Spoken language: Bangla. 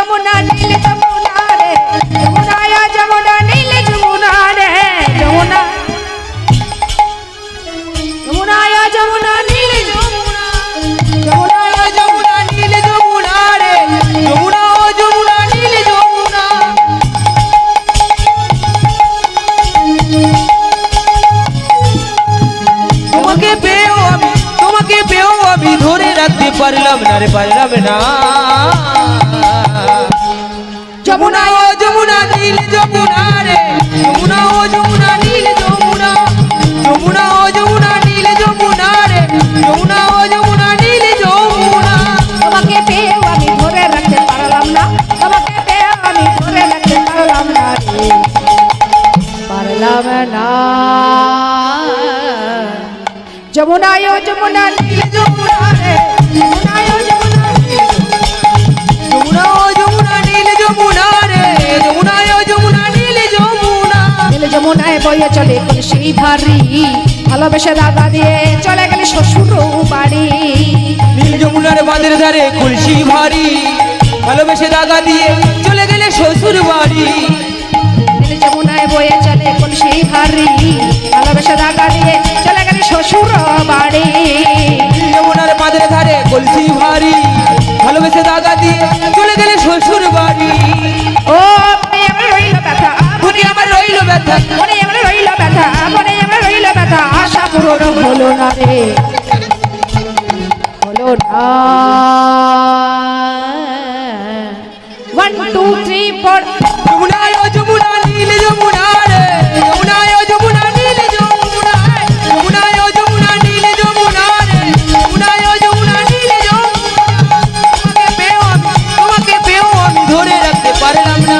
যমুনা নীল যমুনা রে যমুনায় যমুনা নীল যমুনা রে যমুনা যমুনায় যমুনা নীল যমুনা যমুনায় যমুনা নীল যমুনা রে যমুনা ও যমুনা নীল যমুনা তোমাকে পেও আমি ধরে রাখতে পারলাম না রে পারলাম না যমুনা ও যমুনা নীল যমুনা রে যমুনা ও যমুনা নীল যমুনা যমুনা ও যমুনা নীল যমুনা রে যমুনা ও যমুনা নীল যমুনা তোমাকে পেয়েও আমি ধরে রাখতে পারলাম না তোমাকে পেয়েও আমি ধরে রাখতে পারলাম না রে পারলাম না যমুনায় যমুনা নীল যমুনা রে যমুনায় যমুনা যমুনা ও যমুনা নীল যমুনা রে যমুনা ও যমুনা নীল যমুনা নীল যমুনায় বয়ে চলে কলসি ভারী ভালোবেসে দাদা দিয়ে চলে গেলে শ্বশুর বাড়ি নীল যমুনার বাঁধের ধারে কলসি ভারী ভালোবেসে দাগা দিয়ে চলে গেলে শ্বশুর বাড়ি নীল যমুনায় বয়ে চলে কলসি ভারী ভালোবেসে দাদা দিয়ে চলে গেলে শ্বশুর বাড়ি নীল যমুনার বাঁধের ধারে কলসি ভারী ভালোবেসে দাগা দিয়ে চলে গেলে শ্বশুর বাড়ি ও মনে আমার রইল ব্যথা মনে আমার রইল ব্যথা মনে আমার রইল ব্যথা মনে আমার রইল ব্যথা আশা পূরণ হলো না রে হলো না 1 2 3 4 যমুনা ও যমুনা নীল যমুনা রে যমুনা ও যমুনা নীল যমুনা যমুনা ও যমুনা নীল যমুনা রে যমুনা ও যমুনা নীল যমুনা তোমাকে পেও আমি ধরে রাখতে পারলাম না